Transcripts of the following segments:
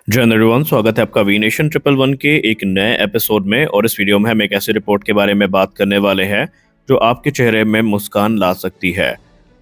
जय हिंद एवरीवन, स्वागत है आपका वी नेशन ट्रिपल वन के एक नए एपिसोड में। और इस वीडियो में हम एक ऐसे रिपोर्ट के बारे में बात करने वाले हैं जो आपके चेहरे में मुस्कान ला सकती है।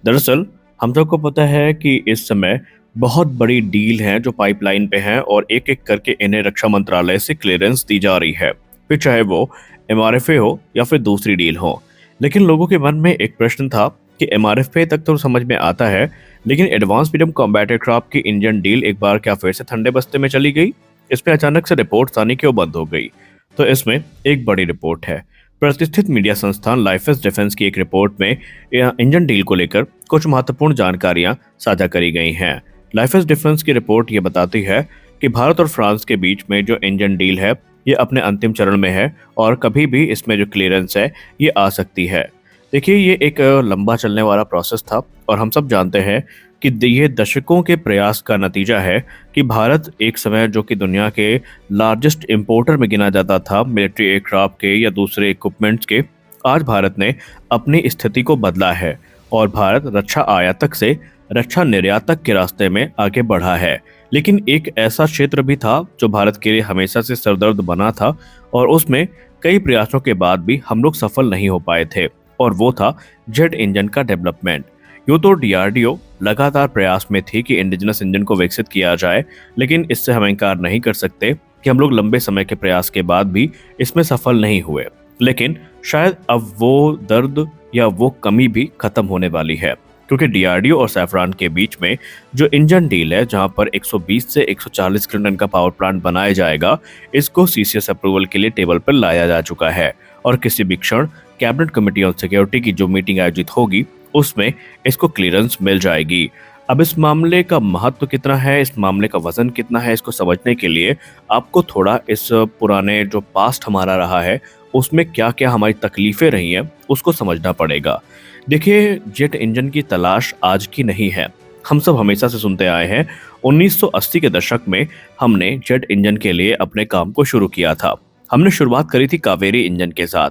दरअसल हम सबको पता है कि इस समय बहुत बड़ी डील हैं जो पाइपलाइन पे हैं और एक एक करके इन्हें रक्षा मंत्रालय से क्लियरेंस दी जा रही है, फिर चाहे वो एमआरएफए हो या फिर दूसरी डील हो। लेकिन लोगों के मन में एक प्रश्न था कि एमआरएफए तक तो समझ में आता है, लेकिन एडवांस मीडियम कॉम्बैट एयरक्राफ्ट की इंडियन डील एक बार क्या फिर से ठंडे बस्ते में चली गई? इसमें अचानक से रिपोर्ट्स आनी क्यों बंद हो गई? तो इसमें एक बड़ी रिपोर्ट है। प्रतिष्ठित मीडिया संस्थान लाइफेस डिफेंस की एक रिपोर्ट में इंजन डील को लेकर कुछ महत्वपूर्ण जानकारियां साझा करी गई हैं। लाइफेस डिफेंस की रिपोर्ट ये बताती है कि भारत और फ्रांस के बीच में जो इंजन डील है ये अपने अंतिम चरण में है और कभी भी इसमें जो क्लियरेंस है ये आ सकती है। देखिए, ये एक लंबा चलने वाला प्रोसेस था और हम सब जानते हैं कि ये दशकों के प्रयास का नतीजा है कि भारत एक समय जो कि दुनिया के लार्जेस्ट इंपोर्टर में गिना जाता था मिलिट्री एयरक्राफ्ट के या दूसरे इक्विपमेंट्स के, आज भारत ने अपनी स्थिति को बदला है और भारत रक्षा आयातक से रक्षा निर्यातक के रास्ते में आगे बढ़ा है। लेकिन एक ऐसा क्षेत्र भी था जो भारत के लिए हमेशा से सरदर्द बना था और उसमें कई प्रयासों के बाद भी हम लोग सफल नहीं हो पाए थे, और वो था जेट इंजन का डेवलपमेंट। यूं तो डीआरडीओ लगातार प्रयास में थी कि इंडिजिनस इंजन को विकसित किया जाए, लेकिन इससे हम इनकार नहीं कर सकते कि हम लोग लंबे समय के प्रयास के बाद भी इसमें सफल नहीं हुए। लेकिन शायद अब वो दर्द या वो कमी भी खत्म होने वाली है, क्योंकि डीआरडीओ और सैफरान के बीच में जो इंजन डील है, जहां पर 120 से 140 किलोटन का पावर प्लांट बनाया जाएगा, इसको सीसीएस अप्रूवल के लिए टेबल पर लाया जा चुका है और किसी भी क्षण कैबिनेट कमेटी ऑन सिक्योरिटी की जो मीटिंग आयोजित होगी उसमें इसको क्लियरेंस मिल जाएगी। अब इस मामले का महत्व कितना है, इस मामले का वजन कितना है, इसको समझने के लिए आपको थोड़ा इस पुराने जो पास्ट हमारा रहा है उसमें क्या क्या हमारी तकलीफें रही हैं उसको समझना पड़ेगा। देखिए, जेट इंजन की तलाश आज की नहीं है। हम सब हमेशा से सुनते आए हैं 1980 के दशक में हमने जेट इंजन के लिए अपने काम को शुरू किया था। हमने शुरुआत करी थी कावेरी इंजन के साथ।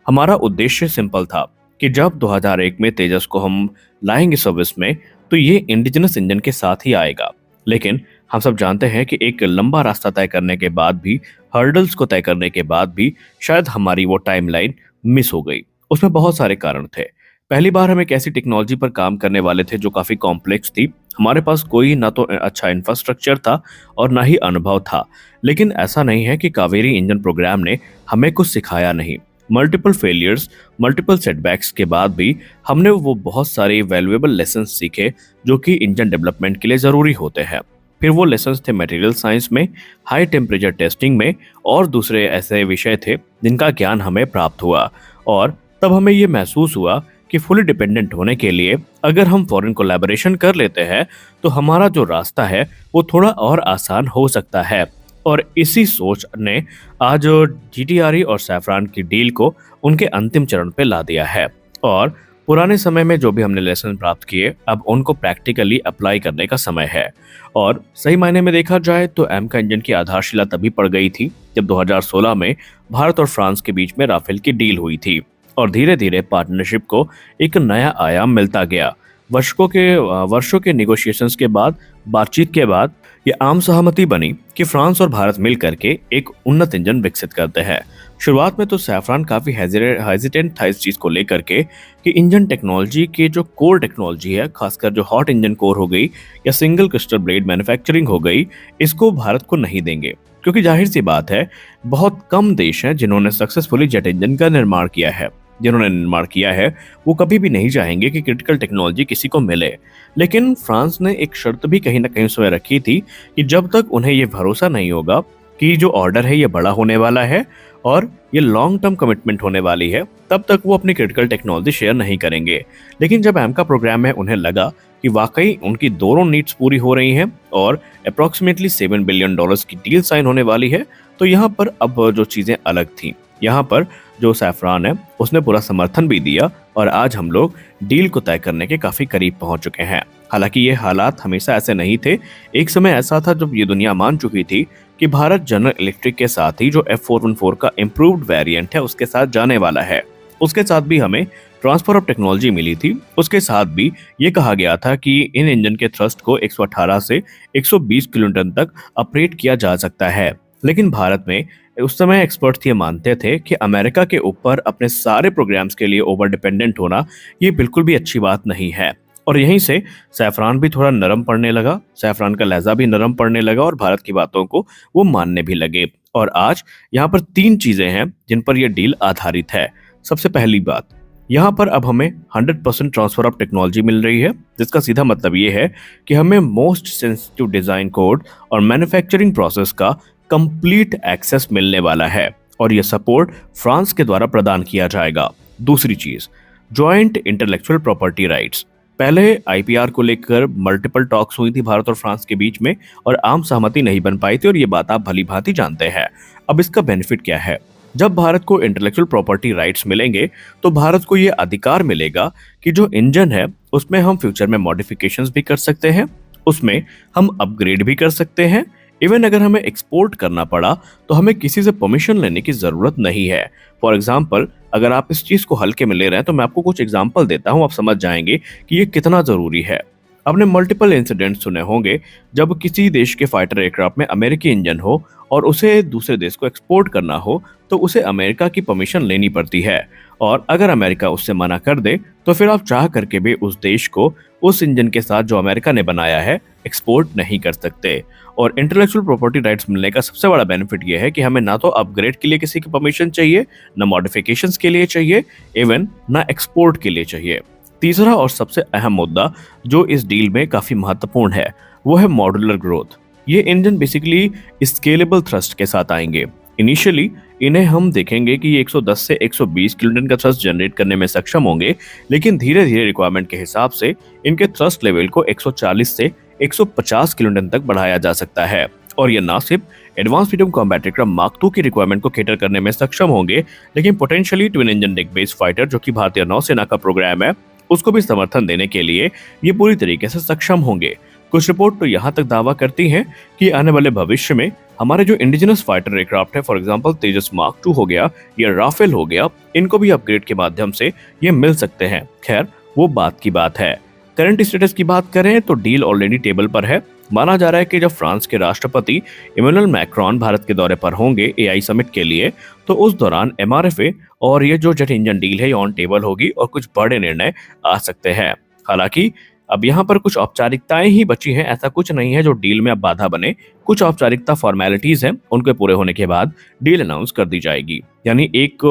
हमारा उद्देश्य सिंपल था कि जब 2001 में तेजस को हम लाएंगे सर्विस में तो ये इंडिजिनस इंजन के साथ ही आएगा। लेकिन हम सब जानते हैं कि एक लंबा रास्ता तय करने के बाद भी, हर्डल्स को तय करने के बाद भी शायद हमारी वो टाइमलाइन मिस हो गई। उसमें बहुत सारे कारण थे। पहली बार हम एक ऐसी टेक्नोलॉजी पर काम करने वाले थे जो काफी कॉम्प्लेक्स थी। हमारे पास कोई ना तो अच्छा इंफ्रास्ट्रक्चर था और ना ही अनुभव था। लेकिन ऐसा नहीं है कि कावेरी इंजन प्रोग्राम ने हमें कुछ सिखाया नहीं। मल्टीपल फेलियर्स, मल्टीपल सेटबैक्स के बाद भी हमने वो बहुत सारे वैल्यूएबल लेसन सीखे जो कि इंजन डेवलपमेंट के लिए ज़रूरी होते हैं। फिर वो लेसन्स थे मटेरियल साइंस में, हाई टेम्परेचर टेस्टिंग में और दूसरे ऐसे विषय थे जिनका ज्ञान हमें प्राप्त हुआ। और तब हमें ये महसूस हुआ कि फुली डिपेंडेंट होने के लिए अगर हम फॉरेन कोलैबोरेशन कर लेते हैं तो हमारा जो रास्ता है वो थोड़ा और आसान हो सकता है। और इसी सोच ने आज जीटीआरई और सैफरान की डील को उनके अंतिम चरण पे ला दिया है। और पुराने समय में जो भी हमने लेसन प्राप्त किए, अब उनको प्रैक्टिकली अप्लाई करने का समय है। और सही मायने में देखा जाए तो एम का इंजन की आधारशिला तभी पड़ गई थी जब 2016 में भारत और फ्रांस के बीच में राफेल की डील हुई थी और धीरे धीरे पार्टनरशिप को एक नया आयाम मिलता गया। वर्षों के निगोशिएशंस के बाद, बातचीत के बाद ये आम सहमति बनी कि फ्रांस और भारत मिलकर के एक उन्नत इंजन विकसित करते हैं। शुरुआत में तो सैफरान काफी हेजिटेंट था इस चीज को लेकर के कि इंजन टेक्नोलॉजी के जो कोर टेक्नोलॉजी है, खासकर जो हॉट इंजन कोर हो गई या सिंगल क्रिस्टल ब्लेड मैन्युफैक्चरिंग हो गई, इसको भारत को नहीं देंगे, क्योंकि जाहिर सी बात है बहुत कम देश हैं जिन्होंने सक्सेसफुली जेट इंजन का निर्माण किया है। जिन्होंने निर्माण किया है वो कभी भी नहीं चाहेंगे कि क्रिटिकल टेक्नोलॉजी किसी को मिले। लेकिन फ्रांस ने एक शर्त भी कहीं ना कहीं उसमें रखी थी कि जब तक उन्हें ये भरोसा नहीं होगा कि जो ऑर्डर है ये बड़ा होने वाला है और ये लॉन्ग टर्म कमिटमेंट होने वाली है, तब तक वो अपनी क्रिटिकल टेक्नोलॉजी शेयर नहीं करेंगे। लेकिन जब एमका प्रोग्राम में उन्हें लगा कि वाकई उनकी दोनों नीड्स पूरी हो रही हैं और अप्रॉक्सीमेटली $7 बिलियन की डील साइन होने वाली है, तो यहाँ पर अब जो चीज़ें अलग थी। यहाँ पर जो सैफरान है उसने पूरा समर्थन भी दिया और आज हम लोग डील को तय करने के काफी करीब पहुंच चुके हैं। हालांकि ये हालात हमेशा ऐसे नहीं थे। एक समय ऐसा था जब ये दुनिया मान चुकी थी कि भारत जनरल इलेक्ट्रिक के साथ ही जो F414 का इम्प्रूव्ड वेरिएंट है उसके साथ जाने वाला है। उसके साथ भी हमें ट्रांसफर ऑफ टेक्नोलॉजी मिली थी। उसके साथ भी ये कहा गया था कि इन इंजन के थ्रस्ट को 118 से 120 किलोन्यूटन तक ऑपरेट किया जा सकता है। लेकिन भारत में उस समय एक्सपर्ट्स ये मानते थे कि अमेरिका के ऊपर अपने सारे प्रोग्राम्स के लिए ओवर डिपेंडेंट होना ये बिल्कुल भी अच्छी बात नहीं है। और यहीं से सैफरान भी थोड़ा नरम पड़ने लगा, सैफरान का लहजा भी नरम पड़ने लगा और भारत की बातों को वो मानने भी लगे। और आज यहाँ पर 3 चीजें हैं जिन पर यह डील आधारित है। सबसे पहली बात, यहाँ पर अब हमें 100% ट्रांसफर ऑफ टेक्नोलॉजी मिल रही है, जिसका सीधा मतलब ये है कि हमें मोस्ट सेंसिटिव डिजाइन कोड और मैन्युफैक्चरिंग प्रोसेस का कंप्लीट एक्सेस मिलने वाला है और यह सपोर्ट फ्रांस के द्वारा प्रदान किया जाएगा। दूसरी चीज, जॉइंट इंटेलेक्चुअल प्रॉपर्टी राइट्स। पहले आईपीआर को लेकर मल्टीपल टॉक्स हुई थी भारत और फ्रांस के बीच में और आम सहमति नहीं बन पाई थी और ये बात आप भली भांति जानते हैं। अब इसका बेनिफिट क्या है? जब भारत को इंटेलेक्चुअल प्रॉपर्टी राइट्स मिलेंगे तो भारत को ये अधिकार मिलेगा कि जो इंजन है उसमें हम फ्यूचर में मॉडिफिकेशंस भी कर सकते हैं, उसमें हम अपग्रेड भी कर सकते हैं। इवन अगर हमें एक्सपोर्ट करना पड़ा तो हमें किसी से परमिशन लेने की जरूरत नहीं है। फॉर एग्जाम्पल, अगर आप इस चीज को हल्के में ले रहे हैं तो मैं आपको कुछ एग्जाम्पल देता हूं, आप समझ जाएंगे कि ये कितना जरूरी है। आपने मल्टीपल इंसिडेंट सुने होंगे जब किसी देश के फाइटर एयरक्राफ्ट में अमेरिकी इंजन हो और उसे दूसरे देश को एक्सपोर्ट करना हो तो उसे अमेरिका की परमिशन लेनी पड़ती है और अगर अमेरिका उससे मना कर दे तो फिर आप चाह करके भी उस देश को उस इंजन के साथ जो अमेरिका ने बनाया है एक्सपोर्ट नहीं कर सकते। और इंटेलेक्चुअल प्रॉपर्टी राइट्स मिलने का सबसे बड़ा बेनिफिट यह है कि हमें ना तो अपग्रेड के लिए किसी की परमिशन चाहिए, ना मॉडिफिकेशंस के लिए चाहिए, इवन ना एक्सपोर्ट के लिए चाहिए। तीसरा और सबसे अहम मुद्दा जो इस डील में काफी महत्वपूर्ण है वो है मॉड्यूलर ग्रोथ। ये इंजन बेसिकली स्केलेबल थ्रस्ट के साथ आएंगे। इनिशियली इन्हें हम देखेंगे कि ये 110 से 120 किलोन्यूटन का थ्रस्ट जनरेट करने में सक्षम होंगे, लेकिन धीरे धीरे रिक्वायरमेंट के हिसाब से इनके थ्रस्ट लेवल को 140 से 150 किलोन्यूटन तक बढ़ाया जा सकता है। और ये ना सिर्फ advance medium combat aircraft mark 2 की रिक्वायरमेंट को कैटर करने में सक्षम होंगे, लेकिन potentially twin engine deck based fighter जो कि भारतीय नौसेना का प्रोग्राम है उसको भी समर्थन देने के लिए ये पूरी तरीके से सक्षम होंगे। कुछ रिपोर्ट तो यहाँ तक दावा करती हैं कि आने वाले भविष्य में हमारे जो इंडिजिनस फाइटर एयरक्राफ्ट है, फॉर एग्जांपल तेजस मार्क 2 हो गया या राफेल हो गया, इनको भी अपग्रेड के माध्यम से ये मिल सकते हैं। खैर, वो बात की बात है। करंट स्टेटस की बात करें तो डील ऑलरेडी टेबल पर है। माना जा रहा है कि जब फ्रांस के राष्ट्रपति इमैनुअल मैक्रोन भारत के दौरे पर होंगे एआई समिट के लिए तो उस दौरान एमआरएफए और ये जो जेट इंजन डील है ये ऑन टेबल होगी और कुछ बड़े निर्णय आ सकते हैं। हालांकि अब यहाँ पर कुछ औपचारिकताएं ही बची हैं, ऐसा कुछ नहीं है जो डील में अब बाधा बने। कुछ औपचारिकता फॉर्मेलिटीज हैं, उनके पूरे होने के बाद डील अनाउंस कर दी जाएगी। यानी एक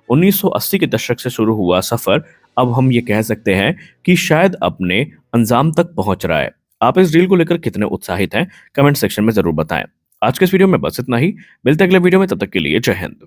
1980 के दशक से शुरू हुआ सफर अब हम ये कह सकते हैं कि शायद अपने अंजाम तक पहुंच रहा है। आप इस डील को लेकर कितने उत्साहित हैं कमेंट सेक्शन में जरूर बताएं। आज के इस वीडियो में बस इतना ही, मिलते हैं अगले वीडियो में, तब तक के लिए जय हिंद।